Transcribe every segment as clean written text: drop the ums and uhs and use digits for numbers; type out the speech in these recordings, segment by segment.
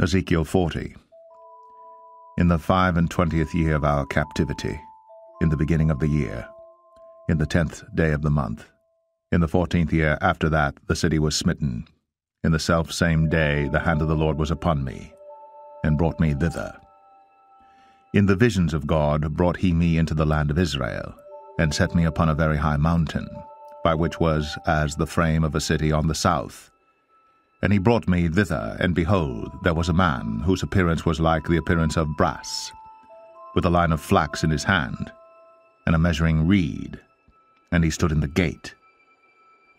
Ezekiel 40. In the 25th year of our captivity, in the beginning of the year, in the 10th day of the month, in the 14th year after that the city was smitten, in the selfsame day the hand of the Lord was upon me, and brought me thither. In the visions of God brought he me into the land of Israel, and set me upon a very high mountain, by which was as the frame of a city on the south. And he brought me thither, and behold, there was a man, whose appearance was like the appearance of brass, with a line of flax in his hand, and a measuring reed, and he stood in the gate.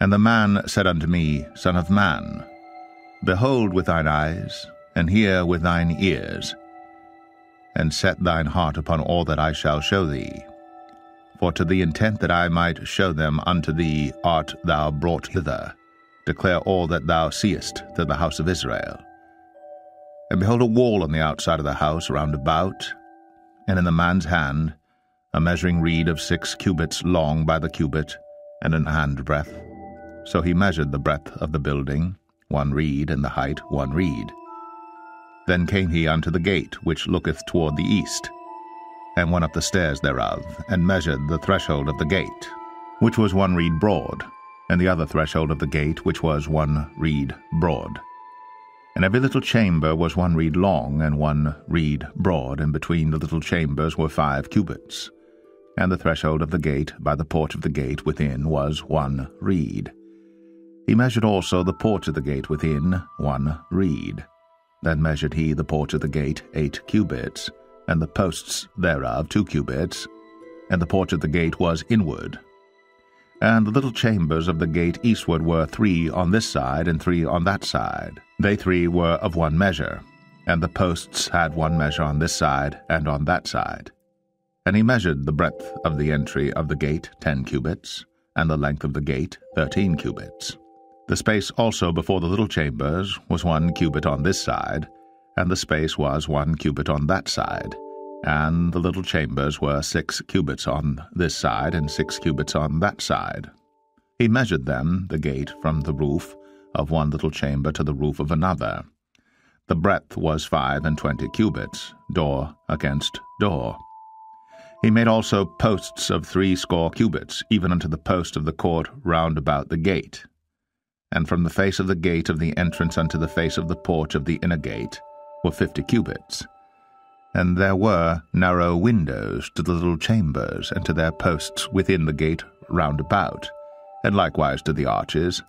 And the man said unto me, Son of man, behold with thine eyes, and hear with thine ears, and set thine heart upon all that I shall show thee. For to the intent that I might show them unto thee art thou brought hither. Declare all that thou seest to the house of Israel. And behold, a wall on the outside of the house round about, and in the man's hand a measuring reed of 6 cubits long by the cubit, and an handbreadth. So he measured the breadth of the building, 1 reed, and the height 1 reed. Then came he unto the gate which looketh toward the east, and went up the stairs thereof, and measured the threshold of the gate, which was 1 reed broad, and the other threshold of the gate, which was 1 reed broad. And every little chamber was 1 reed long, and 1 reed broad, and between the little chambers were 5 cubits. And the threshold of the gate by the porch of the gate within was 1 reed. He measured also the porch of the gate within 1 reed. Then measured he the porch of the gate 8 cubits, and the posts thereof 2 cubits, and the porch of the gate was inward. And the little chambers of the gate eastward were 3 on this side and 3 on that side. They 3 were of 1 measure, and the posts had 1 measure on this side and on that side. And he measured the breadth of the entry of the gate 10 cubits, and the length of the gate 13 cubits. The space also before the little chambers was 1 cubit on this side, and the space was 1 cubit on that side. And the little chambers were 6 cubits on this side, and 6 cubits on that side. He measured them, the gate, from the roof of 1 little chamber to the roof of another. The breadth was 25 cubits, door against door. He made also posts of 60 cubits, even unto the post of the court round about the gate. And from the face of the gate of the entrance unto the face of the porch of the inner gate were 50 cubits. And there were narrow windows to the little chambers, and to their posts within the gate round about, and likewise to the arches.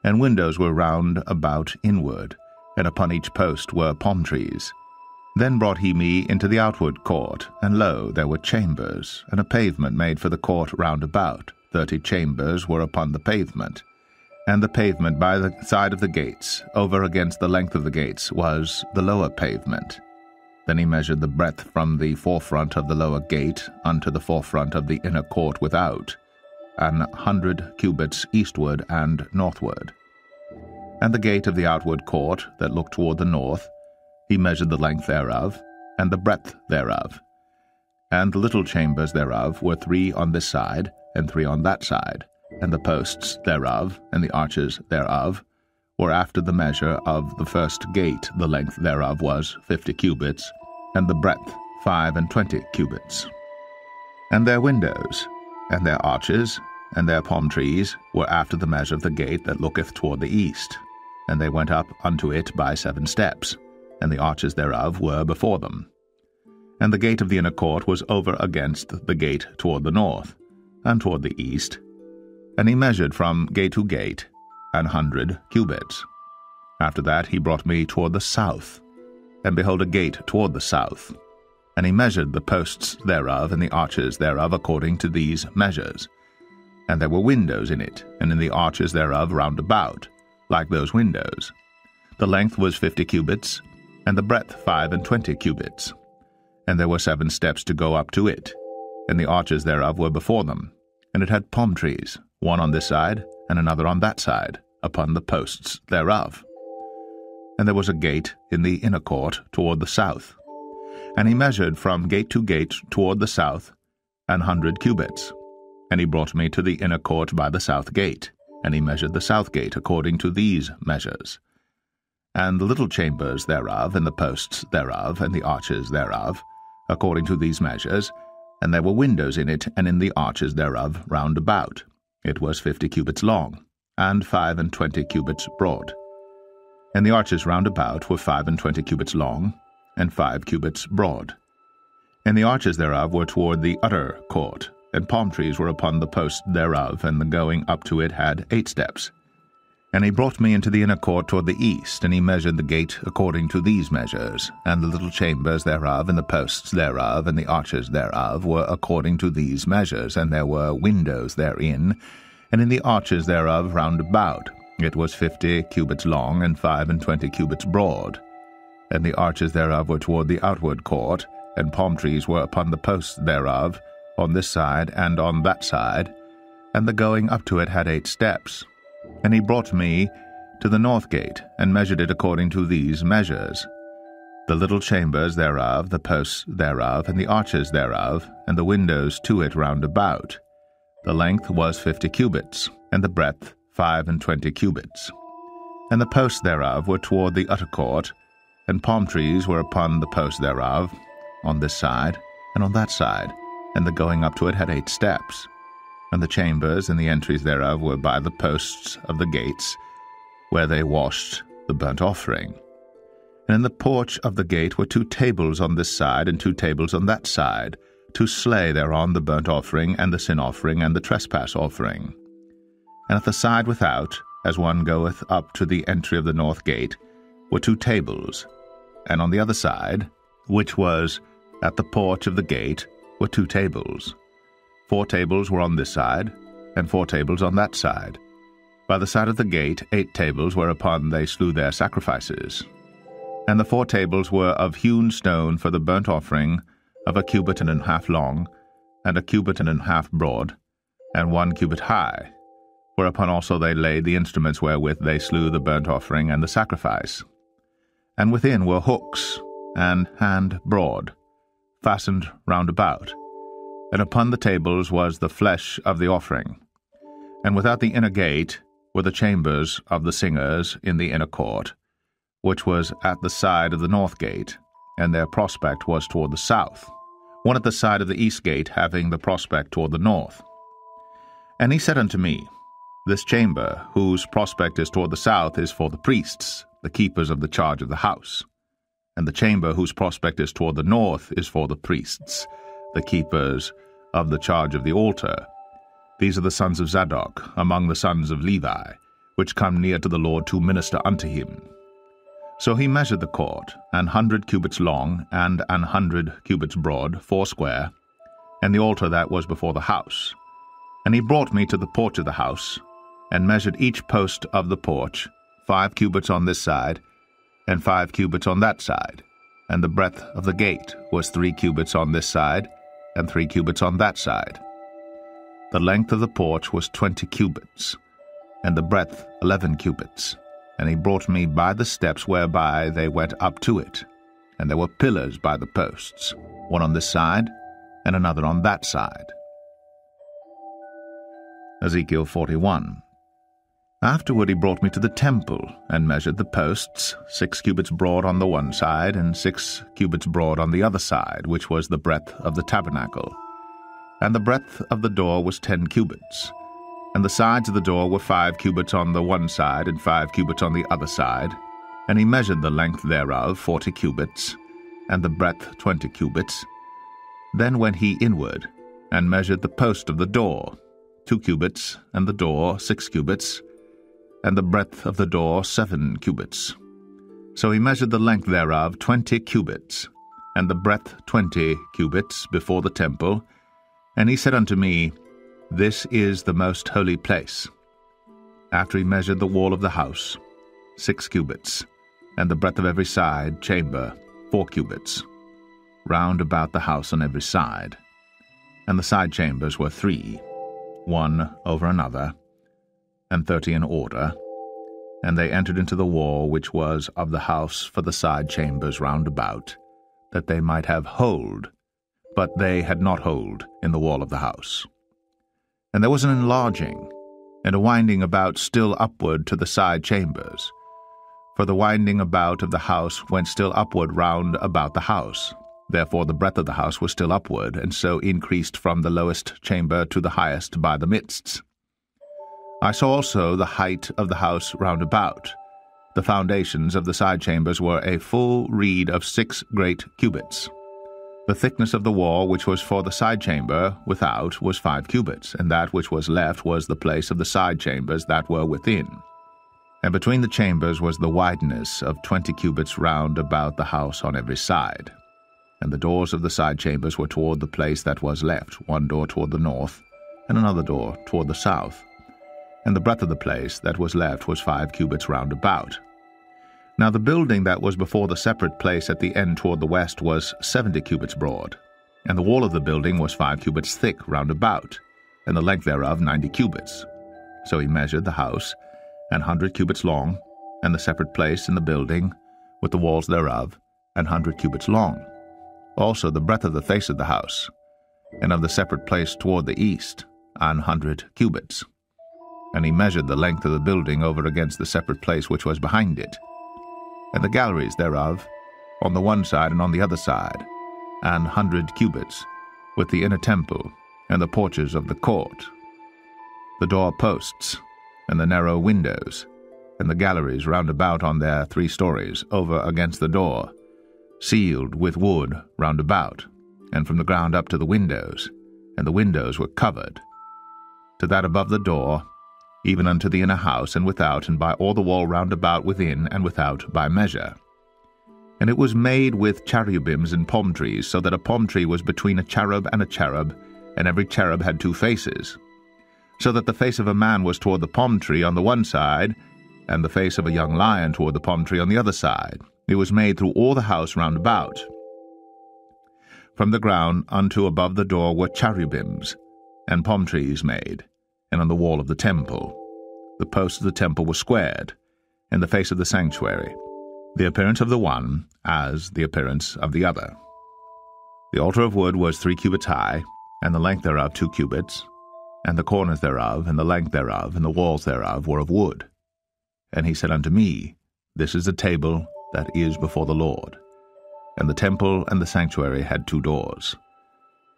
And windows were round about inward, and upon each post were palm trees. Then brought he me into the outward court, and lo, there were chambers, and a pavement made for the court round about. 30 chambers were upon the pavement. And the pavement by the side of the gates, over against the length of the gates, was the lower pavement. Then he measured the breadth from the forefront of the lower gate unto the forefront of the inner court without, 100 cubits eastward and northward. And the gate of the outward court that looked toward the north, he measured the length thereof, and the breadth thereof. And the little chambers thereof were 3 on this side, and 3 on that side, and the posts thereof, and the arches thereof, were after the measure of the first gate. The length thereof was 50 cubits, and the breadth 25 cubits. And their windows, and their arches, and their palm trees were after the measure of the gate that looketh toward the east. And they went up unto it by 7 steps, and the arches thereof were before them. And the gate of the inner court was over against the gate toward the north, and toward the east. And he measured from gate to gate 100 cubits. After that he brought me toward the south, and behold, a gate toward the south. And he measured the posts thereof and the arches thereof according to these measures. And there were windows in it, and in the arches thereof round about, like those windows. The length was 50 cubits, and the breadth 25 cubits. And there were 7 steps to go up to it, and the arches thereof were before them. And it had palm trees, 1 on this side, and another on that side, upon the posts thereof. And there was a gate in the inner court toward the south. And he measured from gate to gate toward the south 100 cubits. And he brought me to the inner court by the south gate, and he measured the south gate according to these measures. and the little chambers thereof, and the posts thereof, and the arches thereof, according to these measures, and there were windows in it, and in the arches thereof round about. It was 50 cubits long, and 25 cubits broad. And the arches round about were 25 cubits long, and 5 cubits broad. And the arches thereof were toward the utter court, and palm trees were upon the posts thereof, and the going up to it had 8 steps. And he brought me into the inner court toward the east, and he measured the gate according to these measures, and the little chambers thereof, and the posts thereof, and the arches thereof were according to these measures, and there were windows therein, and in the arches thereof round about. It was 50 cubits long, and 25 cubits broad. And the arches thereof were toward the outward court, and palm trees were upon the posts thereof, on this side and on that side, and the going up to it had 8 steps. And he brought me to the north gate, and measured it according to these measures. The little chambers thereof, the posts thereof, and the arches thereof, and the windows to it round about. The length was 50 cubits, and the breadth 25 cubits. And the posts thereof were toward the utter court, and palm trees were upon the posts thereof, on this side and on that side, and the going up to it had 8 steps. And the chambers and the entries thereof were by the posts of the gates, where they washed the burnt offering. And in the porch of the gate were 2 tables on this side, and 2 tables on that side, to slay thereon the burnt offering, and the sin offering, and the trespass offering. And at the side without, as one goeth up to the entry of the north gate, were 2 tables, and on the other side, which was at the porch of the gate, were 2 tables. 4 tables were on this side, and 4 tables on that side. By the side of the gate 8 tables whereupon they slew their sacrifices. And the 4 tables were of hewn stone for the burnt offering, of 1.5 cubits long, and 1.5 cubits broad, and 1 cubit high, whereupon also they laid the instruments wherewith they slew the burnt offering and the sacrifice. And within were hooks, and hand broad, fastened round about. And upon the tables was the flesh of the offering. And without the inner gate were the chambers of the singers in the inner court, which was at the side of the north gate, and their prospect was toward the south, one at the side of the east gate having the prospect toward the north. And he said unto me, This chamber, whose prospect is toward the south, is for the priests, the keepers of the charge of the house. And the chamber whose prospect is toward the north is for the priests, the keepers of the charge of the altar. These are the sons of Zadok, among the sons of Levi, which come near to the Lord to minister unto him. So he measured the court, 100 cubits long, and 100 cubits broad, foursquare, and the altar that was before the house. And he brought me to the porch of the house, and measured each post of the porch, 5 cubits on this side, and 5 cubits on that side. And the breadth of the gate was 3 cubits on this side, and 3 cubits on that side. The length of the porch was 20 cubits, and the breadth 11 cubits. And he brought me by the steps whereby they went up to it. And there were pillars by the posts, one on this side, and another on that side. Ezekiel 41. Afterward he brought me to the temple, and measured the posts, 6 cubits broad on the one side, and 6 cubits broad on the other side, which was the breadth of the tabernacle. And the breadth of the door was 10 cubits. And the sides of the door were 5 cubits on the one side, and 5 cubits on the other side. And he measured the length thereof 40 cubits, and the breadth 20 cubits. Then went he inward, and measured the post of the door, 2 cubits, and the door 6 cubits, and the breadth of the door 7 cubits. So he measured the length thereof 20 cubits, and the breadth 20 cubits before the temple. And he said unto me, This is the most holy place. After he measured the wall of the house, 6 cubits, and the breadth of every side chamber 4 cubits, round about the house on every side. And the side chambers were 3, one over another, and 30 in order. And they entered into the wall which was of the house for the side chambers round about, that they might have hold, but they had not hold in the wall of the house. And there was an enlarging, and a winding about still upward to the side chambers, For the winding about of the house went still upward round about the house. Therefore the breadth of the house was still upward, and so increased from the lowest chamber to the highest by the midsts. I saw also the height of the house round about. The foundations of the side chambers were a full reed of 6 great cubits. The thickness of the wall which was for the side chamber without was 5 cubits, and that which was left was the place of the side chambers that were within. And between the chambers was the wideness of 20 cubits round about the house on every side. And the doors of the side chambers were toward the place that was left, one door toward the north, and another door toward the south. And the breadth of the place that was left was 5 cubits round about. Now the building that was before the separate place at the end toward the west was 70 cubits broad, and the wall of the building was 5 cubits thick round about, and the length thereof 90 cubits. So he measured the house, 100 cubits long, and the separate place in the building, with the walls thereof, 100 cubits long. Also the breadth of the face of the house, and of the separate place toward the east, 100 cubits. And he measured the length of the building over against the separate place which was behind it, and the galleries thereof, on the one side and on the other side, 100 cubits, with the inner temple, and the porches of the court, the door posts, and the narrow windows, and the galleries round about on their 3 stories, over against the door, sealed with wood round about, and from the ground up to the windows, and the windows were covered, to that above the door, even unto the inner house, and without, and by all the wall round about within and without by measure. And it was made with cherubims and palm trees, so that a palm tree was between a cherub, and every cherub had 2 faces, so that the face of a man was toward the palm tree on the one side, and the face of a young lion toward the palm tree on the other side. It was made through all the house round about. From the ground unto above the door were cherubims, and palm trees made, and on the wall of the temple. The posts of the temple were squared, and the face of the sanctuary, the appearance of the one as the appearance of the other. The altar of wood was 3 cubits high, and the length thereof 2 cubits, and the corners thereof, and the length thereof, and the walls thereof were of wood. And he said unto me, This is the table that is before the Lord. And the temple and the sanctuary had 2 doors.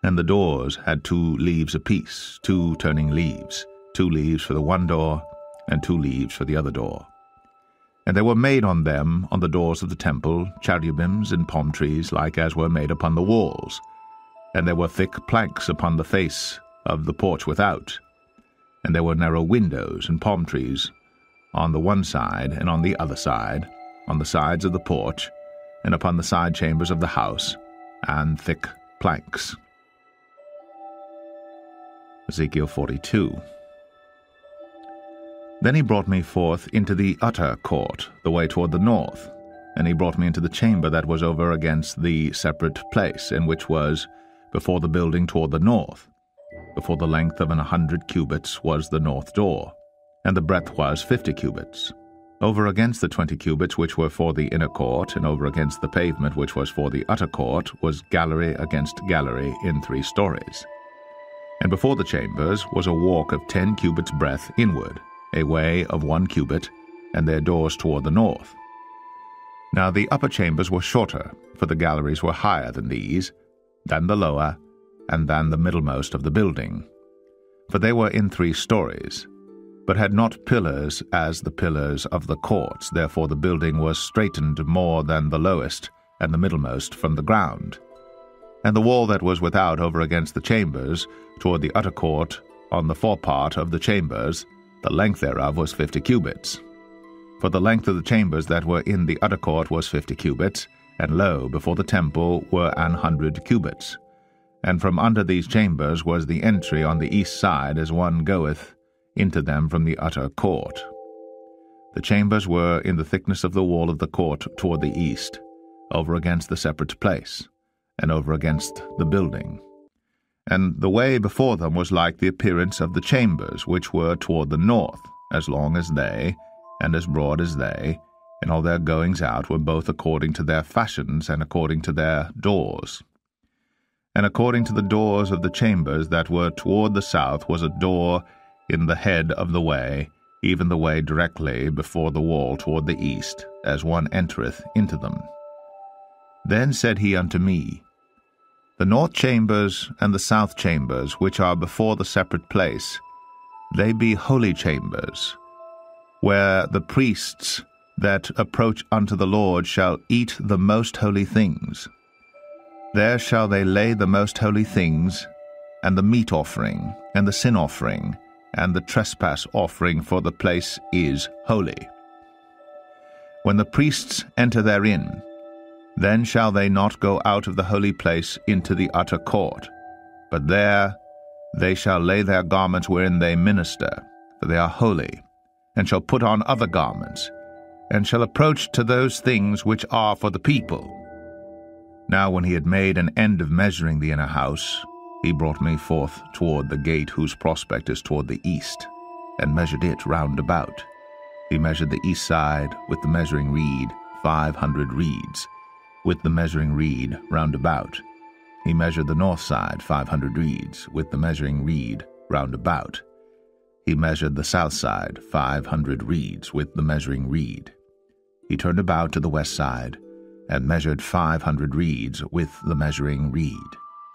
And the doors had 2 leaves apiece, 2 turning leaves, 2 leaves for the one door, and 2 leaves for the other door. And there were made on them, on the doors of the temple, cherubims and palm trees, like as were made upon the walls. And there were thick planks upon the face of the porch without. And there were narrow windows and palm trees on the one side and on the other side, on the sides of the porch, and upon the side chambers of the house, and thick planks. Ezekiel 42. Then he brought me forth into the utter court, the way toward the north, and he brought me into the chamber that was over against the separate place, and which was before the building toward the north. Before the length of 100 cubits was the north door, and the breadth was 50 cubits. Over against the 20 cubits which were for the inner court, and over against the pavement which was for the utter court, was gallery against gallery in 3 stories. And before the chambers was a walk of 10 cubits breadth inward, a way of 1 cubit, and their doors toward the north. Now the upper chambers were shorter, for the galleries were higher than these, than the lower, and than the middlemost of the building. For they were in 3 stories, but had not pillars as the pillars of the courts. Therefore the building was straitened more than the lowest and the middlemost from the ground. And the wall that was without over against the chambers, toward the utter court, on the forepart of the chambers, the length thereof was 50 cubits. For the length of the chambers that were in the utter court was 50 cubits, and lo, before the temple were 100 cubits. And from under these chambers was the entry on the east side, as one goeth into them from the utter court. The chambers were in the thickness of the wall of the court toward the east, over against the separate place, and over against the building. And the way before them was like the appearance of the chambers, which were toward the north, as long as they, and as broad as they, and all their goings out were both according to their fashions, and according to their doors. And according to the doors of the chambers that were toward the south was a door in the head of the way, even the way directly before the wall toward the east, as one entereth into them. Then said he unto me, The north chambers and the south chambers, which are before the separate place, they be holy chambers, where the priests that approach unto the Lord shall eat the most holy things. There shall they lay the most holy things, and the meat offering, and the sin offering, and the trespass offering, for the place is holy. When the priests enter therein, then shall they not go out of the holy place into the utter court, but there they shall lay their garments wherein they minister, for they are holy, and shall put on other garments, and shall approach to those things which are for the people. Now when he had made an end of measuring the inner house, he brought me forth toward the gate whose prospect is toward the east, and measured it round about. He measured the east side with the measuring reed, 500 reeds, with the measuring reed round about. He measured the north side, 500 reeds, with the measuring reed round about. He measured the south side, 500 reeds, with the measuring reed. He turned about to the west side, and measured 500 reeds with the measuring reed.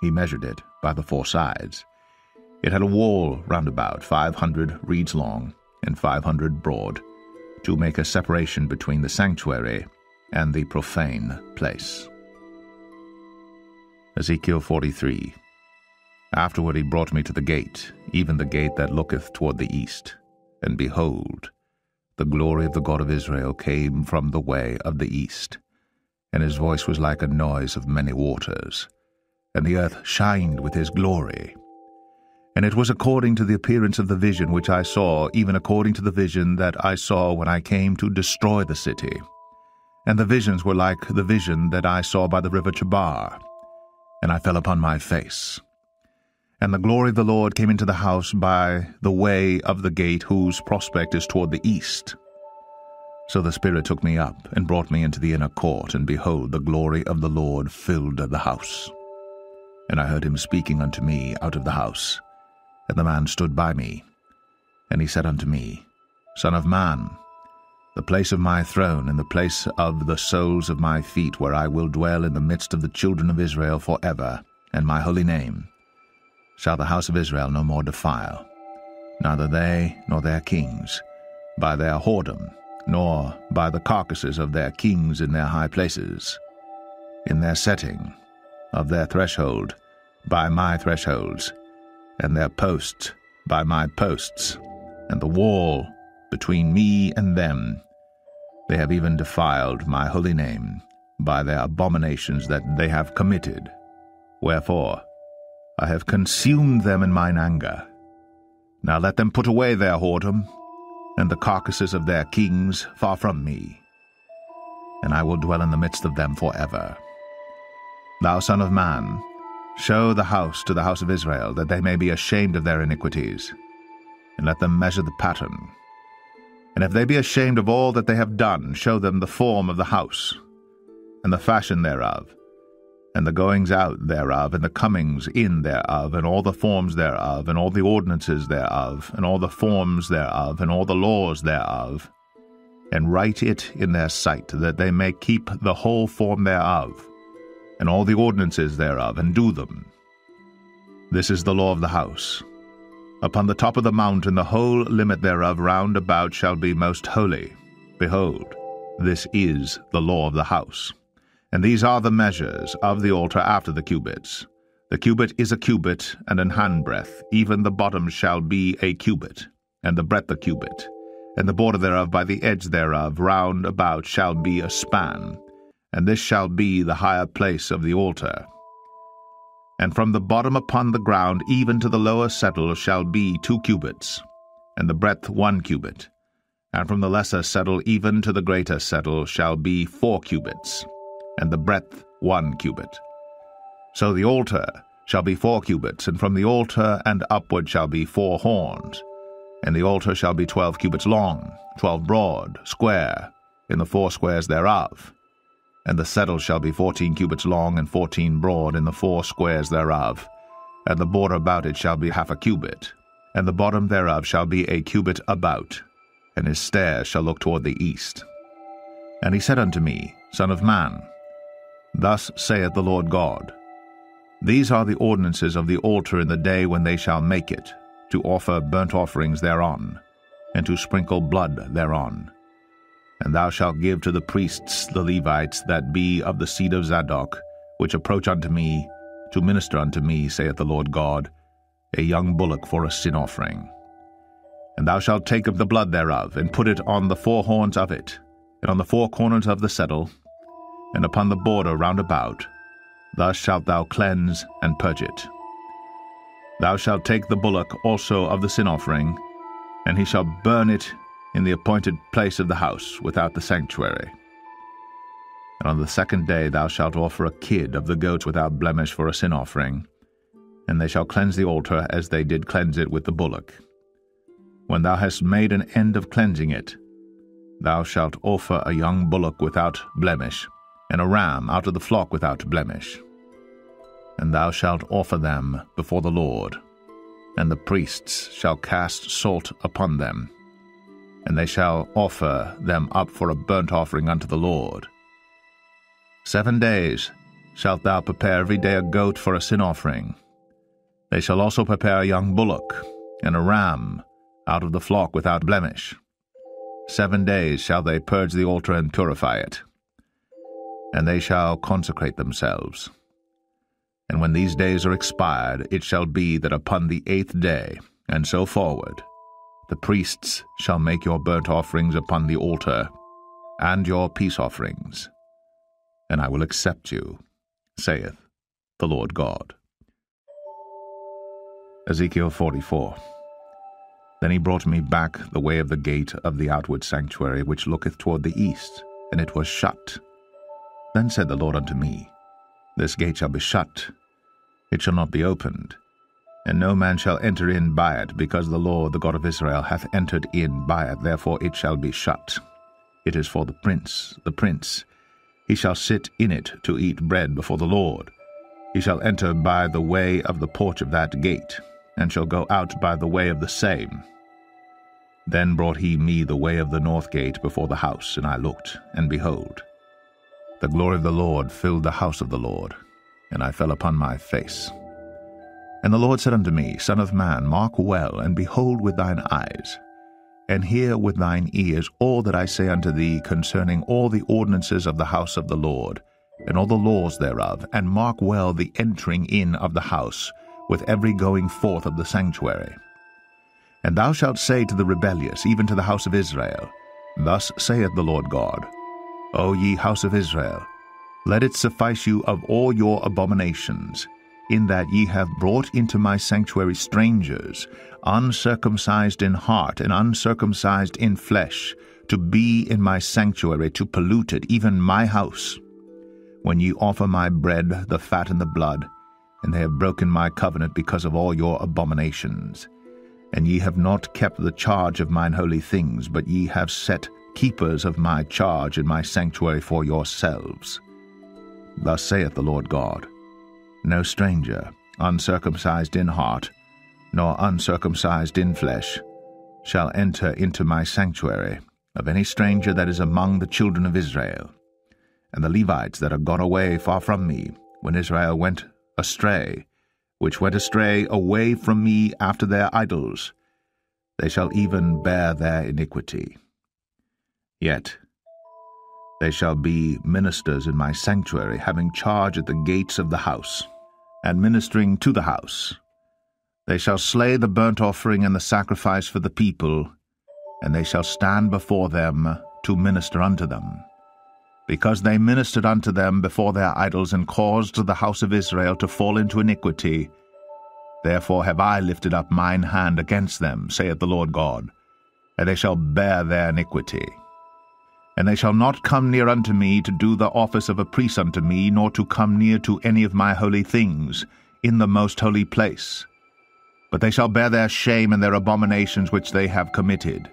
He measured it by the four sides. It had a wall round about, 500 reeds long, and 500 broad, to make a separation between the sanctuary and the profane place. Ezekiel 43. Afterward he brought me to the gate, even the gate that looketh toward the east. And behold, the glory of the God of Israel came from the way of the east, and his voice was like a noise of many waters, and the earth shined with his glory. And it was according to the appearance of the vision which I saw, even according to the vision that I saw when I came to destroy the city. And the visions were like the vision that I saw by the river Chebar, and I fell upon my face. And the glory of the Lord came into the house by the way of the gate whose prospect is toward the east. So the Spirit took me up, and brought me into the inner court, and behold, the glory of the Lord filled the house. And I heard him speaking unto me out of the house. And the man stood by me, and he said unto me, Son of man, the place of my throne, and the place of the soles of my feet, where I will dwell in the midst of the children of Israel forever, and my holy name, shall the house of Israel no more defile, neither they nor their kings, by their whoredom, nor by the carcasses of their kings in their high places, in their setting of their threshold by my thresholds, and their posts by my posts, and the wall between me and them. They have even defiled my holy name by their abominations that they have committed. Wherefore I have consumed them in mine anger. Now let them put away their whoredom, and the carcasses of their kings far from me, and I will dwell in the midst of them forever. Thou son of man, show the house to the house of Israel, that they may be ashamed of their iniquities, and let them measure the pattern. And if they be ashamed of all that they have done, show them the form of the house, and the fashion thereof, and the goings out thereof, and the comings in thereof, and all the forms thereof, and all the ordinances thereof, and all the forms thereof, and all the laws thereof, and write it in their sight, that they may keep the whole form thereof, and all the ordinances thereof, and do them. This is the law of the house. Upon the top of the mountain the whole limit thereof round about shall be most holy. Behold, this is the law of the house. And these are the measures of the altar after the cubits. The cubit is a cubit and an handbreadth, even the bottom shall be a cubit, and the breadth a cubit, and the border thereof by the edge thereof round about shall be a span, and this shall be the higher place of the altar. And from the bottom upon the ground even to the lower settle shall be 2 cubits, and the breadth 1 cubit, and from the lesser settle even to the greater settle shall be 4 cubits, and the breadth 1 cubit. So the altar shall be 4 cubits, and from the altar and upward shall be 4 horns, and the altar shall be 12 cubits long, 12 broad, square, in the 4 squares thereof. And the settle shall be 14 cubits long, and 14 broad in the 4 squares thereof, and the border about it shall be 1/2 cubit, and the bottom thereof shall be a cubit about, and his stairs shall look toward the east. And he said unto me, Son of man, thus saith the Lord God, These are the ordinances of the altar in the day when they shall make it, to offer burnt offerings thereon, and to sprinkle blood thereon. And thou shalt give to the priests the Levites that be of the seed of Zadok, which approach unto me, to minister unto me, saith the Lord God, a young bullock for a sin offering. And thou shalt take of the blood thereof, and put it on the four horns of it, and on the four corners of the settle, and upon the border round about. Thus shalt thou cleanse and purge it. Thou shalt take the bullock also of the sin offering, and he shall burn it in the appointed place of the house without the sanctuary. And on the second day thou shalt offer a kid of the goats without blemish for a sin offering, and they shall cleanse the altar as they did cleanse it with the bullock. When thou hast made an end of cleansing it, thou shalt offer a young bullock without blemish, and a ram out of the flock without blemish. And thou shalt offer them before the Lord, and the priests shall cast salt upon them, and they shall offer them up for a burnt offering unto the Lord. 7 days shalt thou prepare every day a goat for a sin offering. They shall also prepare a young bullock, and a ram out of the flock without blemish. 7 days shall they purge the altar and purify it, and they shall consecrate themselves. And when these days are expired, it shall be that upon the 8th day, and so forward, the priests shall make your burnt offerings upon the altar, and your peace offerings, and I will accept you, saith the Lord God. Ezekiel 44. Then he brought me back the way of the gate of the outward sanctuary, which looketh toward the east, and it was shut. Then said the Lord unto me, This gate shall be shut, it shall not be opened, and no man shall enter in by it, because the Lord, the God of Israel, hath entered in by it, therefore it shall be shut. It is for the prince. He shall sit in it to eat bread before the Lord. He shall enter by the way of the porch of that gate, and shall go out by the way of the same. Then brought he me the way of the north gate before the house, and I looked, and behold, the glory of the Lord filled the house of the Lord, and I fell upon my face. And the Lord said unto me, Son of man, mark well, and behold with thine eyes, and hear with thine ears all that I say unto thee concerning all the ordinances of the house of the Lord, and all the laws thereof, and mark well the entering in of the house, with every going forth of the sanctuary. And thou shalt say to the rebellious, even to the house of Israel, Thus saith the Lord God, O ye house of Israel, let it suffice you of all your abominations, in that ye have brought into my sanctuary strangers, uncircumcised in heart and uncircumcised in flesh, to be in my sanctuary, to pollute it, even my house. When ye offer my bread, the fat and the blood, and they have broken my covenant because of all your abominations. And ye have not kept the charge of mine holy things, but ye have set keepers of my charge in my sanctuary for yourselves. Thus saith the Lord God, No stranger, uncircumcised in heart, nor uncircumcised in flesh, shall enter into my sanctuary, of any stranger that is among the children of Israel. And the Levites that are gone away far from me, when Israel went astray, which went astray away from me after their idols, they shall even bear their iniquity. Yet they shall be ministers in my sanctuary, having charge at the gates of the house, and ministering to the house. They shall slay the burnt offering and the sacrifice for the people, and they shall stand before them to minister unto them. Because they ministered unto them before their idols, and caused the house of Israel to fall into iniquity, therefore have I lifted up mine hand against them, saith the Lord God, and they shall bear their iniquity. And they shall not come near unto me to do the office of a priest unto me, nor to come near to any of my holy things in the most holy place. But they shall bear their shame and their abominations which they have committed.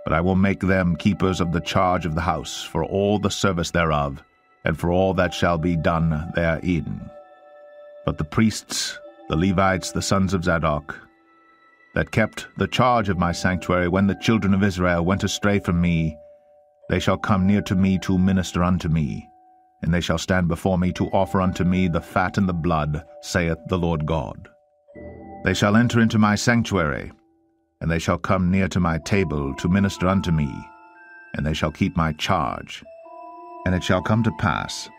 But I will make them keepers of the charge of the house, for all the service thereof, and for all that shall be done therein. But the priests, the Levites, the sons of Zadok, that kept the charge of my sanctuary when the children of Israel went astray from me, they shall come near to me to minister unto me, and they shall stand before me to offer unto me the fat and the blood, saith the Lord God. They shall enter into my sanctuary, and they shall come near to my table to minister unto me, and they shall keep my charge. And it shall come to pass,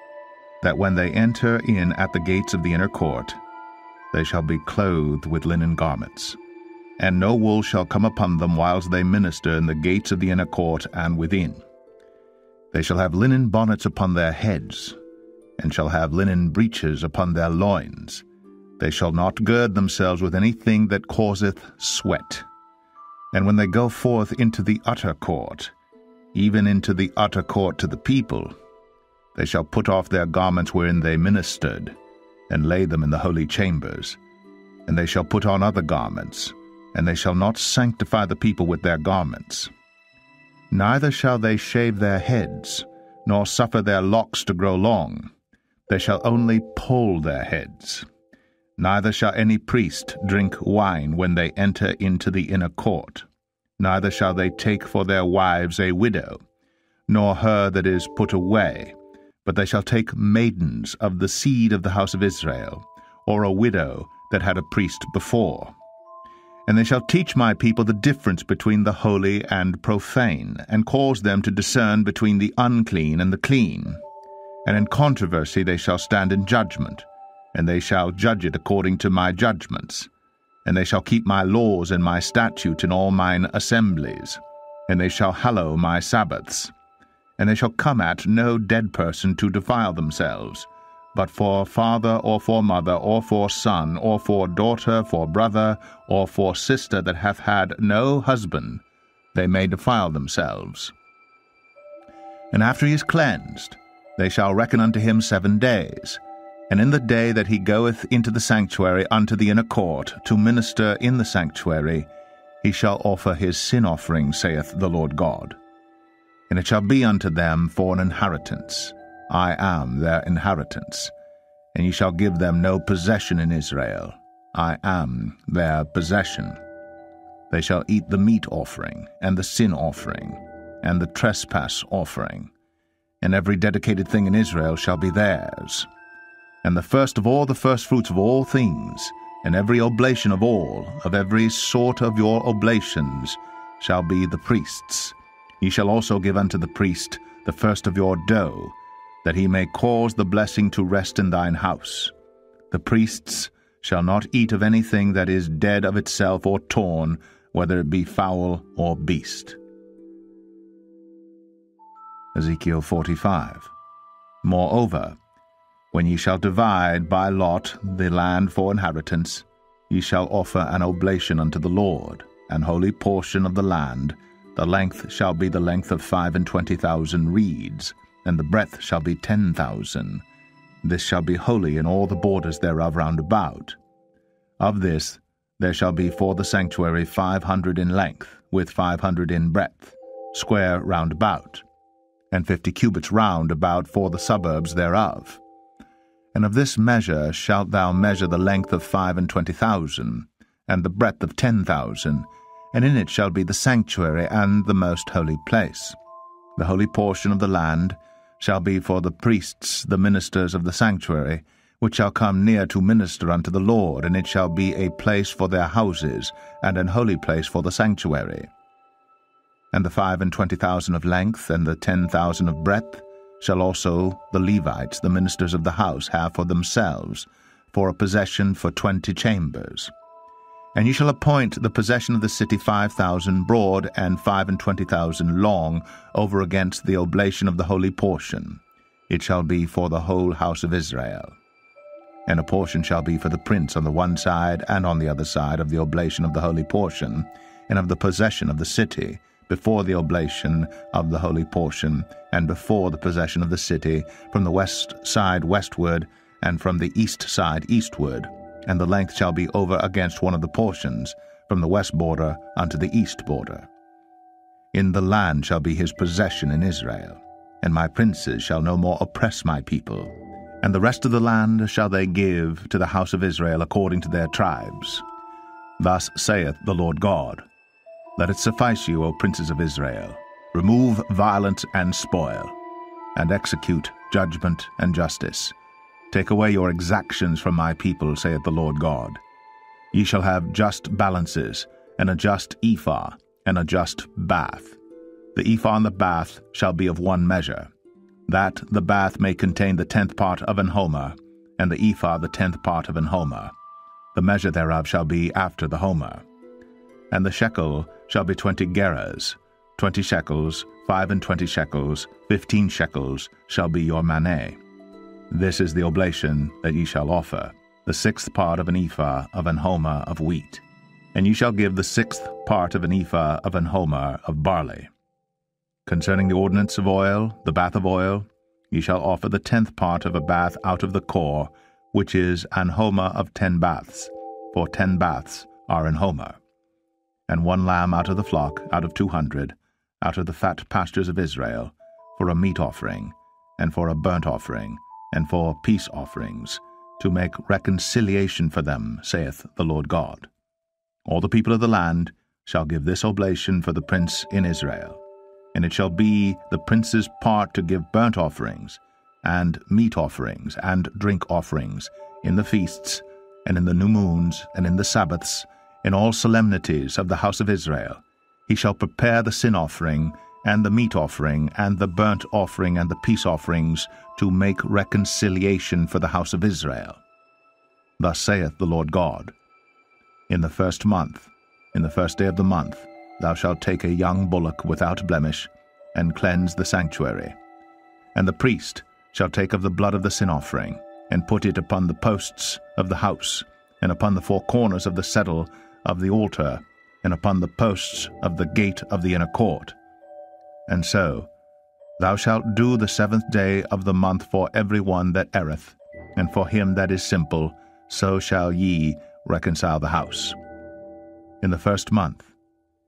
that when they enter in at the gates of the inner court, they shall be clothed with linen garments, and no wool shall come upon them whiles they minister in the gates of the inner court and within. They shall have linen bonnets upon their heads, and shall have linen breeches upon their loins. They shall not gird themselves with anything that causeth sweat. And when they go forth into the utter court, even into the utter court to the people, they shall put off their garments wherein they ministered, and lay them in the holy chambers. And they shall put on other garments, and they shall not sanctify the people with their garments. Neither shall they shave their heads, nor suffer their locks to grow long. They shall only poll their heads. Neither shall any priest drink wine when they enter into the inner court. Neither shall they take for their wives a widow, nor her that is put away, but they shall take maidens of the seed of the house of Israel, or a widow that had a priest before. And they shall teach my people the difference between the holy and profane, and cause them to discern between the unclean and the clean. And in controversy they shall stand in judgment, and they shall judge it according to my judgments. And they shall keep my laws and my statutes in all mine assemblies, and they shall hallow my Sabbaths. And they shall come at no dead person to defile themselves, but for father or for mother or for son or for daughter, for brother or for sister that hath had no husband, they may defile themselves. And after he is cleansed, they shall reckon unto him 7 days. And in the day that he goeth into the sanctuary unto the inner court to minister in the sanctuary, he shall offer his sin offering, saith the Lord God. And it shall be unto them for an inheritance. I am their inheritance. And ye shall give them no possession in Israel. I am their possession. They shall eat the meat offering, and the sin offering, and the trespass offering. And every dedicated thing in Israel shall be theirs. And the first of all the firstfruits of all things, and every oblation of all, of every sort of your oblations, shall be the priest's. Ye shall also give unto the priest the first of your dough, that he may cause the blessing to rest in thine house. The priests shall not eat of anything that is dead of itself or torn, whether it be fowl or beast. Ezekiel 45. Moreover, when ye shall divide by lot the land for inheritance, ye shall offer an oblation unto the Lord, an holy portion of the land. The length shall be the length of 25,000 reeds, and the breadth shall be 10,000. This shall be holy in all the borders thereof round about. Of this there shall be for the sanctuary 500 in length, with 500 in breadth, square round about, and 50 cubits round about for the suburbs thereof. And of this measure shalt thou measure the length of 25,000, and the breadth of 10,000, and in it shall be the sanctuary and the most holy place. The holy portion of the land shall be for the priests, the ministers of the sanctuary, which shall come near to minister unto the Lord, and it shall be a place for their houses, and an holy place for the sanctuary. And the 25,000 of length, and the 10,000 of breadth, shall also the Levites, the ministers of the house, have for themselves, for a possession for 20 chambers. And ye shall appoint the possession of the city 5,000 broad, and 25,000 long, over against the oblation of the holy portion. It shall be for the whole house of Israel. And a portion shall be for the prince on the one side and on the other side of the oblation of the holy portion, and of the possession of the city, before the oblation of the holy portion, and before the possession of the city, from the west side westward, and from the east side eastward. And the length shall be over against one of the portions, from the west border unto the east border. In the land shall be his possession in Israel, and my princes shall no more oppress my people. And the rest of the land shall they give to the house of Israel according to their tribes. Thus saith the Lord God, Let it suffice you, O princes of Israel. Remove violence and spoil, and execute judgment and justice. Take away your exactions from my people, saith the Lord God. Ye shall have just balances, and a just ephah, and a just bath. The ephah and the bath shall be of one measure, that the bath may contain the 10th part of an homer, and the ephah the 10th part of an homer. The measure thereof shall be after the homer. And the shekel shall be 20 gerahs, 20 shekels, 25 shekels, 15 shekels shall be your maneh. This is the oblation that ye shall offer, the 6th part of an ephah of an homer of wheat. And ye shall give the 6th part of an ephah of an homer of barley. Concerning the ordinance of oil, the bath of oil, ye shall offer the 10th part of a bath out of the core, which is an homer of 10 baths, for 10 baths are an homer. And 1 lamb out of the flock, out of 200, out of the fat pastures of Israel, for a meat offering, and for a burnt offering, and for peace offerings, to make reconciliation for them, saith the Lord God. All the people of the land shall give this oblation for the prince in Israel. And it shall be the prince's part to give burnt offerings, and meat offerings, and drink offerings, in the feasts, and in the new moons, and in the Sabbaths, in all solemnities of the house of Israel. He shall prepare the sin offering, and the meat offering, and the burnt offering, and the peace offerings, to make reconciliation for the house of Israel. Thus saith the Lord God, In the 1st month, in the 1st day of the month, thou shalt take a young bullock without blemish, and cleanse the sanctuary. And the priest shall take of the blood of the sin offering, and put it upon the posts of the house, and upon the 4 corners of the settle of the altar, and upon the posts of the gate of the inner court. And so thou shalt do the 7th day of the month for every one that erreth, and for him that is simple, so shall ye reconcile the house. In the 1st month,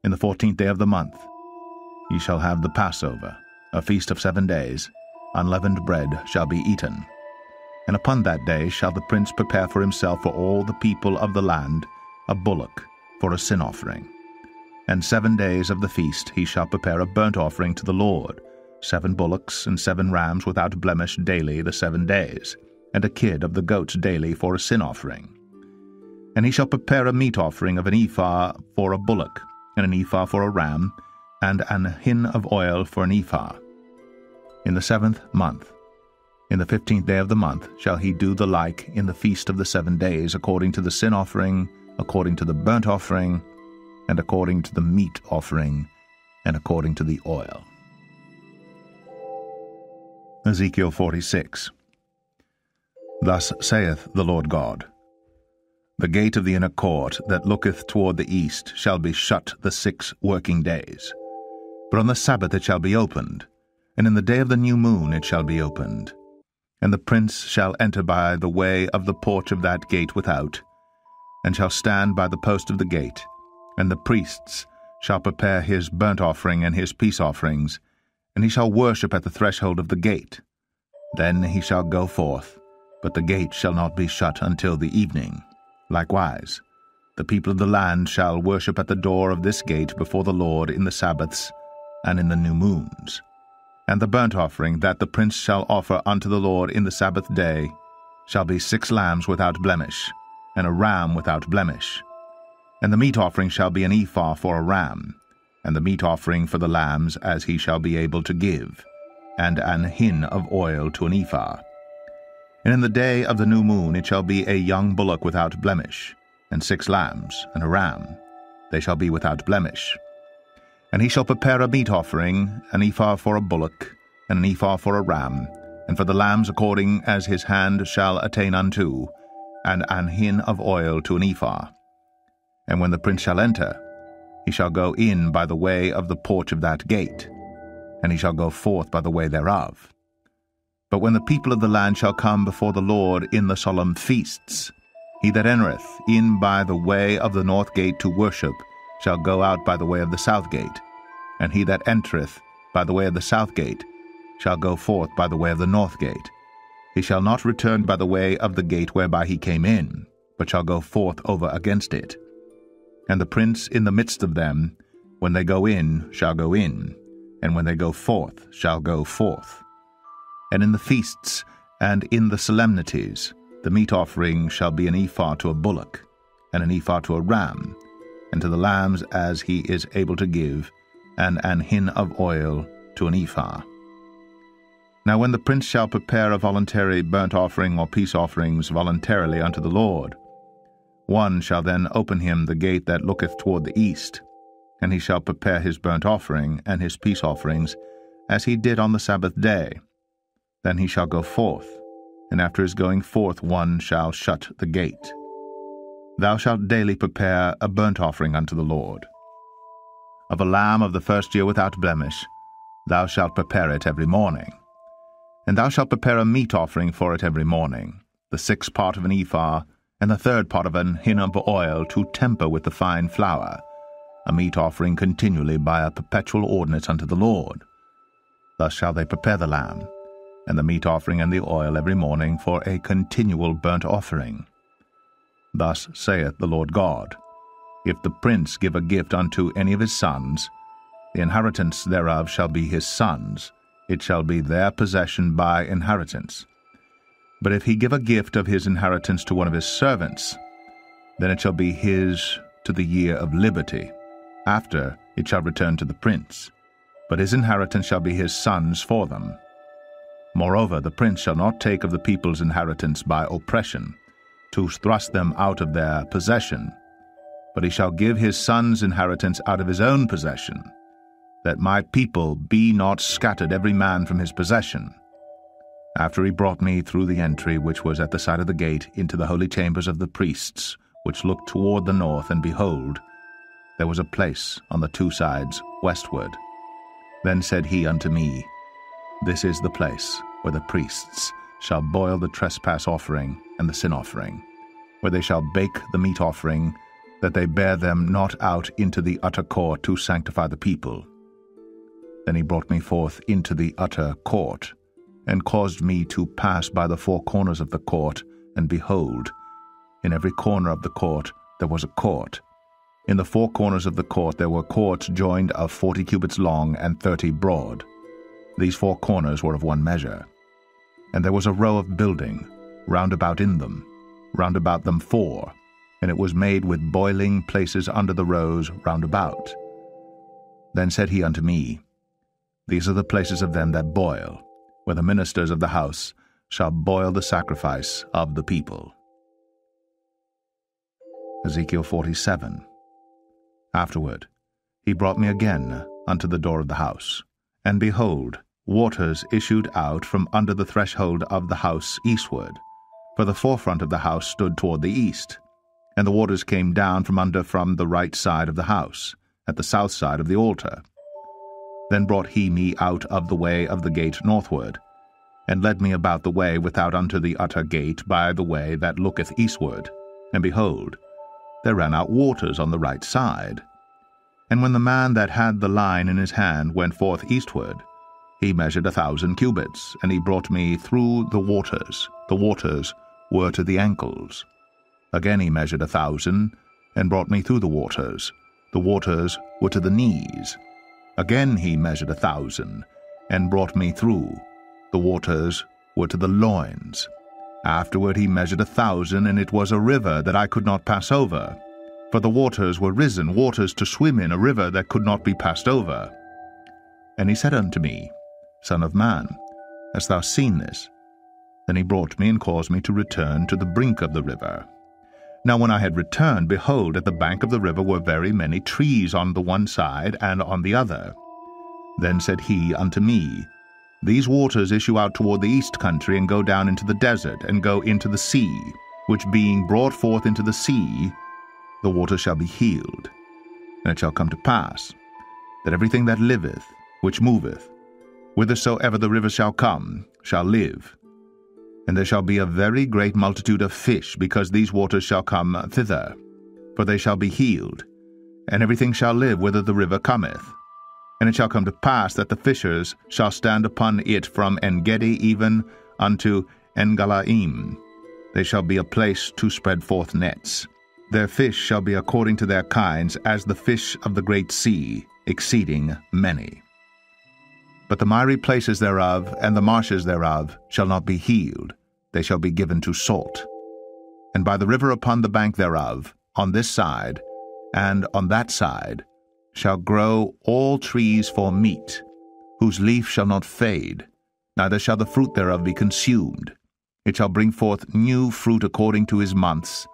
in the 14th day of the month, ye shall have the Passover, a feast of 7 days. Unleavened bread shall be eaten. And upon that day shall the prince prepare for himself for all the people of the land a bullock for a sin offering. And 7 days of the feast he shall prepare a burnt offering to the Lord, 7 bullocks and 7 rams without blemish daily the 7 days, and a kid of the goats daily for a sin offering. And he shall prepare a meat offering of an ephah for a bullock, and an ephah for a ram, and an hin of oil for an ephah. In the 7th month, in the 15th day of the month, shall he do the like in the feast of the 7 days, according to the sin offering, according to the burnt offering, and according to the meat offering, and according to the oil. Ezekiel 46. Thus saith the Lord God, The gate of the inner court that looketh toward the east shall be shut the 6 working days. But on the Sabbath it shall be opened, and in the day of the new moon it shall be opened. And the prince shall enter by the way of the porch of that gate without, and shall stand by the post of the gate, and the priests shall prepare his burnt offering and his peace offerings, and he shall worship at the threshold of the gate. Then he shall go forth, but the gate shall not be shut until the evening. Likewise, the people of the land shall worship at the door of this gate before the Lord in the Sabbaths and in the new moons. And the burnt offering that the prince shall offer unto the Lord in the Sabbath day shall be 6 lambs without blemish, and a ram without blemish. And the meat offering shall be an ephah for a ram, and the meat offering for the lambs as he shall be able to give, and an hin of oil to an ephah. And in the day of the new moon it shall be a young bullock without blemish, and 6 lambs, and a ram. They shall be without blemish. And he shall prepare a meat offering, an ephah for a bullock, and an ephah for a ram, and for the lambs according as his hand shall attain unto, and an hin of oil to an ephah. And when the prince shall enter, he shall go in by the way of the porch of that gate, and he shall go forth by the way thereof. But when the people of the land shall come before the Lord in the solemn feasts, he that entereth in by the way of the north gate to worship shall go out by the way of the south gate, and he that entereth by the way of the south gate shall go forth by the way of the north gate. He shall not return by the way of the gate whereby he came in, but shall go forth over against it. And the prince in the midst of them, when they go in, shall go in, and when they go forth, shall go forth. And in the feasts and in the solemnities, the meat offering shall be an ephah to a bullock, and an ephah to a ram, and to the lambs as he is able to give, and an hin of oil to an ephah. Now when the prince shall prepare a voluntary burnt offering or peace offerings voluntarily unto the Lord, one shall then open him the gate that looketh toward the east, and he shall prepare his burnt offering and his peace offerings, as he did on the Sabbath day. Then he shall go forth, and after his going forth one shall shut the gate. Thou shalt daily prepare a burnt offering unto the Lord. Of a lamb of the first year without blemish, thou shalt prepare it every morning. And thou shalt prepare a meat offering for it every morning, the 6th part of an ephah, and the 3rd part of an hin of oil to temper with the fine flour, a meat offering continually by a perpetual ordinance unto the Lord. Thus shall they prepare the lamb, and the meat offering and the oil every morning for a continual burnt offering. Thus saith the Lord God, If the prince give a gift unto any of his sons, the inheritance thereof shall be his sons', it shall be their possession by inheritance. But if he give a gift of his inheritance to one of his servants, then it shall be his to the year of liberty. After it shall return to the prince, but his inheritance shall be his sons' for them. Moreover, the prince shall not take of the people's inheritance by oppression, to thrust them out of their possession, but he shall give his sons' inheritance out of his own possession, that my people be not scattered every man from his possession. After he brought me through the entry which was at the side of the gate into the holy chambers of the priests, which looked toward the north, and behold, there was a place on the 2 sides westward. Then said he unto me, This is the place where the priests shall boil the trespass offering and the sin offering, where they shall bake the meat offering, that they bear them not out into the utter court to sanctify the people. Then he brought me forth into the utter court, and caused me to pass by the 4 corners of the court, and behold, in every corner of the court there was a court. In the 4 corners of the court there were courts joined of 40 cubits long and 30 broad. These 4 corners were of one measure. And there was a row of building, round about in them, round about them 4, and it was made with boiling places under the rows round about. Then said he unto me, These are the places of them that boil, where the ministers of the house shall boil the sacrifice of the people. Ezekiel 47. Afterward he brought me again unto the door of the house, and behold, waters issued out from under the threshold of the house eastward, for the forefront of the house stood toward the east, and the waters came down from the right side of the house, at the south side of the altar. Then brought he me out of the way of the gate northward, and led me about the way without unto the utter gate by the way that looketh eastward, and behold, there ran out waters on the right side. And when the man that had the line in his hand went forth eastward, he measured 1,000 cubits, and he brought me through the waters. The waters were to the ankles. Again he measured 1,000, and brought me through the waters. The waters were to the knees. Again he measured 1,000, and brought me through. The waters were to the loins. Afterward he measured 1,000, and it was a river that I could not pass over. For the waters were risen, waters to swim in, a river that could not be passed over. And he said unto me, Son of man, hast thou seen this? Then he brought me and caused me to return to the brink of the river. Now when I had returned, behold, at the bank of the river were very many trees on the one side and on the other. Then said he unto me, These waters issue out toward the east country, and go down into the desert, and go into the sea, which being brought forth into the sea, the water shall be healed. And it shall come to pass, that everything that liveth, which moveth, whithersoever the river shall come, shall live. And there shall be a very great multitude of fish, because these waters shall come thither. For they shall be healed, and everything shall live whither the river cometh. And it shall come to pass that the fishers shall stand upon it from En-gedi even unto En-galaim. They shall be a place to spread forth nets. Their fish shall be according to their kinds, as the fish of the great sea, exceeding many. But the miry places thereof and the marshes thereof shall not be healed, they shall be given to salt. And by the river upon the bank thereof, on this side and on that side, shall grow all trees for meat, whose leaf shall not fade, neither shall the fruit thereof be consumed. It shall bring forth new fruit according to his months,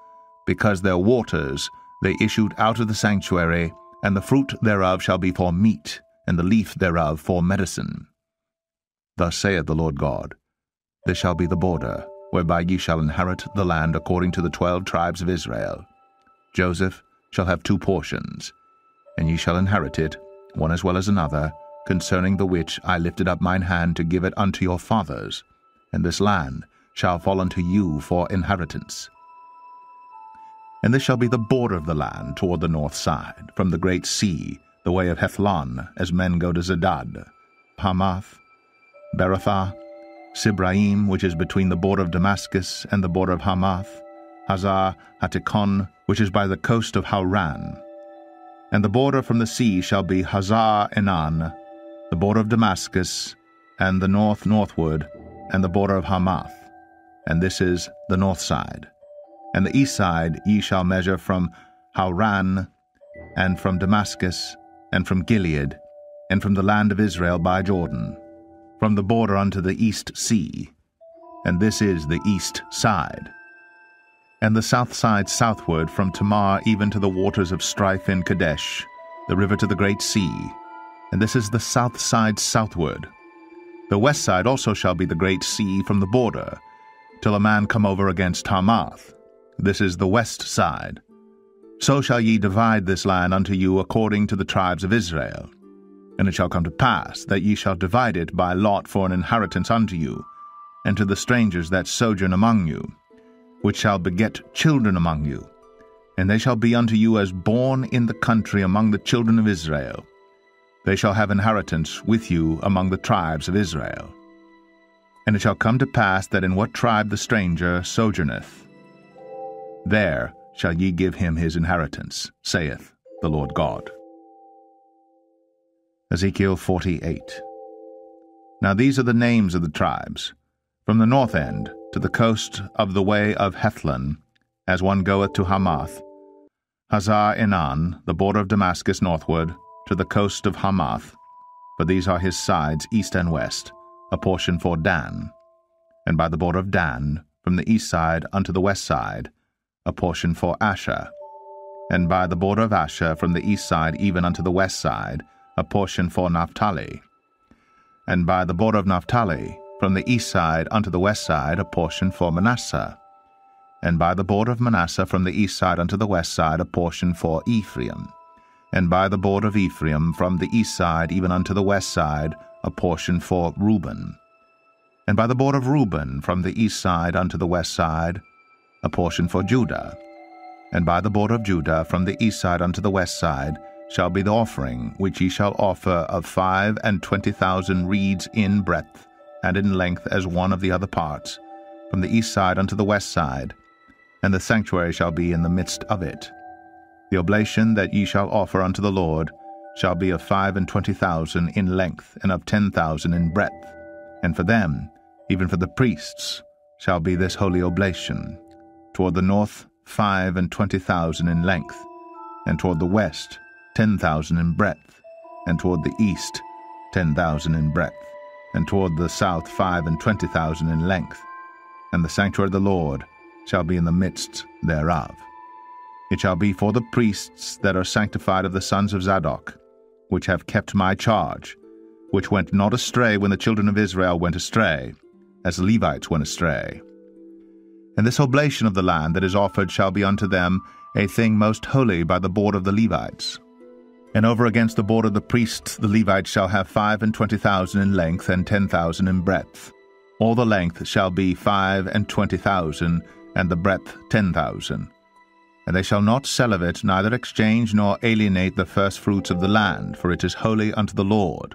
because their waters they issued out of the sanctuary, and the fruit thereof shall be for meat, and the leaf thereof for medicine. Thus saith the Lord God, This shall be the border, whereby ye shall inherit the land according to the 12 tribes of Israel. Joseph shall have 2 portions, and ye shall inherit it, one as well as another, concerning the which I lifted up mine hand to give it unto your fathers, and this land shall fall unto you for inheritance. And this shall be the border of the land toward the north side, from the great sea, the way of Hethlon, as men go to Zedad, Hamath, Berothah, Sibraim, which is between the border of Damascus and the border of Hamath, Hazar Hattikon, which is by the coast of Hauran. And the border from the sea shall be Hazar Enan, the border of Damascus, and the northward, and the border of Hamath. And this is the north side. And the east side ye shall measure from Hauran, and from Damascus, and from Gilead, and from the land of Israel by Jordan, from the border unto the east sea. And this is the east side. And the south side southward from Tamar even to the waters of strife in Kadesh, the river to the great sea. And this is the south side southward. The west side also shall be the great sea from the border, till a man come over against Hamath. This is the west side. So shall ye divide this land unto you according to the tribes of Israel. And it shall come to pass that ye shall divide it by lot for an inheritance unto you, and to the strangers that sojourn among you, which shall beget children among you. And they shall be unto you as born in the country among the children of Israel. They shall have inheritance with you among the tribes of Israel. And it shall come to pass that in what tribe the stranger sojourneth, there shall ye give him his inheritance, saith the Lord God. Ezekiel 48. Now these are the names of the tribes, from the north end to the coast of the way of Hethlon, as one goeth to Hamath, Hazar Enan, the border of Damascus northward, to the coast of Hamath, for these are his sides east and west, a portion for Dan, and by the border of Dan, from the east side unto the west side, a portion for Asher, and by the border of Asher from the east side even unto the west side, a portion for Naphtali, and by the border of Naphtali from the east side unto the west side, a portion for Manasseh, and by the border of Manasseh from the east side unto the west side, a portion for Ephraim, and by the border of Ephraim from the east side even unto the west side, a portion for Reuben, and by the border of Reuben from the east side unto the west side, a portion for Judah, and by the border of Judah from the east side unto the west side shall be the offering which ye shall offer of 25,000 reeds in breadth and in length as one of the other parts, from the east side unto the west side, and the sanctuary shall be in the midst of it. The oblation that ye shall offer unto the Lord shall be of 25,000 in length, and of 10,000 in breadth, and for them, even for the priests, shall be this holy oblation. Toward the north 25,000 in length, and toward the west 10,000 in breadth, and toward the east 10,000 in breadth, and toward the south 25,000 in length, and the sanctuary of the Lord shall be in the midst thereof. It shall be for the priests that are sanctified of the sons of Zadok, which have kept my charge, which went not astray when the children of Israel went astray, as the Levites went astray. And this oblation of the land that is offered shall be unto them a thing most holy by the border of the Levites. And over against the border of the priests the Levites shall have 25,000 in length, and 10,000 in breadth. All the length shall be 25,000, and the breadth 10,000. And they shall not sell of it, neither exchange nor alienate the firstfruits of the land, for it is holy unto the Lord.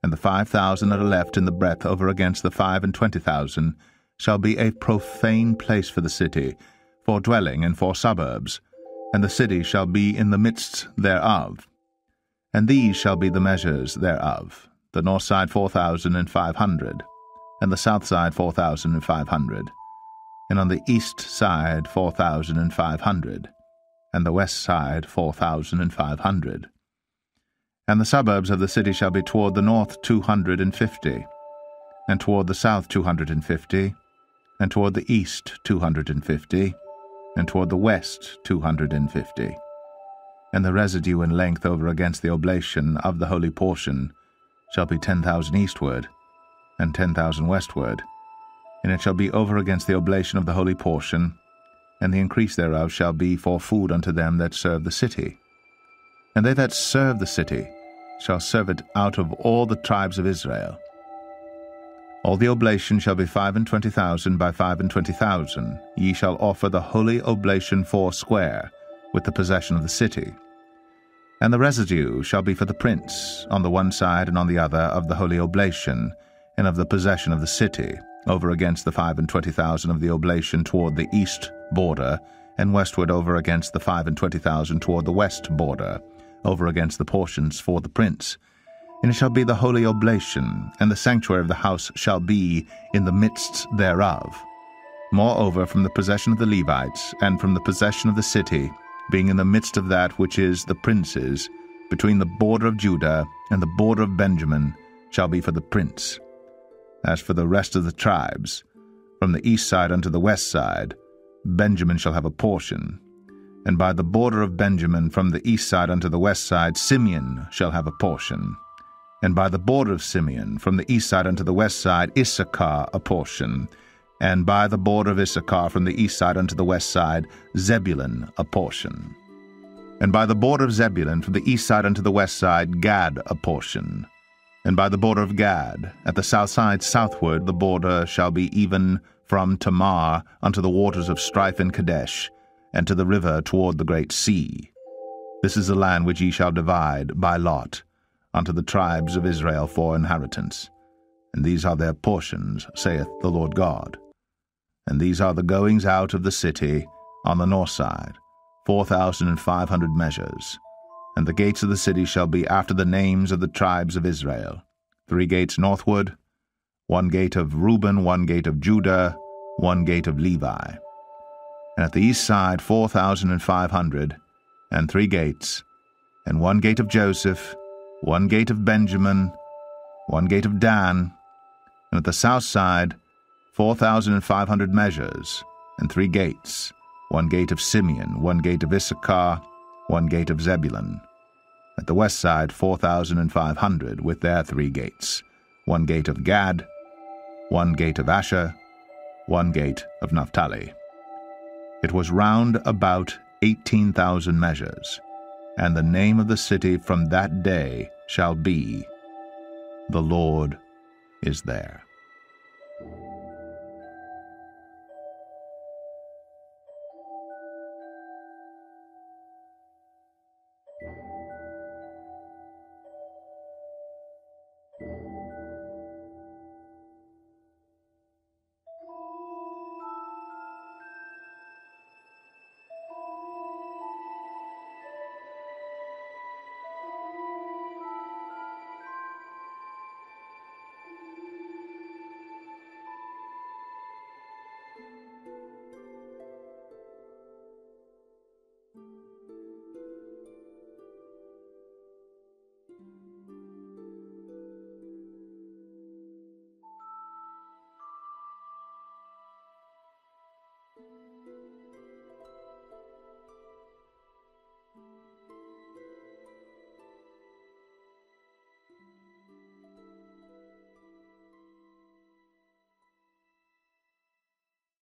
And the 5,000 that are left in the breadth over against the 25,000 shall be a profane place for the city, for dwelling and for suburbs, and the city shall be in the midst thereof. And these shall be the measures thereof: the north side 4,500, and the south side 4,500, and on the east side 4,500, and the west side 4,500. And the suburbs of the city shall be toward the north 250, and toward the south 250, and toward the east 250, and toward the west 250. And the residue in length over against the oblation of the holy portion shall be 10,000 eastward, and 10,000 westward, and it shall be over against the oblation of the holy portion, and the increase thereof shall be for food unto them that serve the city. And they that serve the city shall serve it out of all the tribes of Israel. All the oblation shall be 25,000 by 25,000. Ye shall offer the holy oblation foursquare, with the possession of the city. And the residue shall be for the prince, on the one side and on the other of the holy oblation, and of the possession of the city, over against the 25,000 of the oblation toward the east border, and westward over against the 25,000 toward the west border, over against the portions for the prince. And it shall be the holy oblation, and the sanctuary of the house shall be in the midst thereof. Moreover, from the possession of the Levites, and from the possession of the city, being in the midst of that which is the prince's, between the border of Judah and the border of Benjamin, shall be for the prince. As for the rest of the tribes, from the east side unto the west side, Benjamin shall have a portion. And by the border of Benjamin, from the east side unto the west side, Simeon shall have a portion. And by the border of Simeon, from the east side unto the west side, Issachar a portion. And by the border of Issachar, from the east side unto the west side, Zebulun a portion. And by the border of Zebulun, from the east side unto the west side, Gad a portion. And by the border of Gad, at the south side southward, the border shall be even from Tamar unto the waters of strife in Kadesh, and to the river toward the great sea. This is the land which ye shall divide by lot unto the tribes of Israel for inheritance. And these are their portions, saith the Lord God. And these are the goings out of the city on the north side, 4,500 measures. And the gates of the city shall be after the names of the tribes of Israel: 3 gates northward, 1 gate of Reuben, 1 gate of Judah, 1 gate of Levi. And at the east side 4,500, and 3 gates, and 1 gate of Joseph, 1 gate of Benjamin, 1 gate of Dan. And at the south side 4,500 measures, and 3 gates, 1 gate of Simeon, 1 gate of Issachar, 1 gate of Zebulun. At the west side 4,500, with their 3 gates, 1 gate of Gad, 1 gate of Asher, 1 gate of Naphtali. It was round about 18,000 measures, and the name of the city from that day shall be, The Lord is there.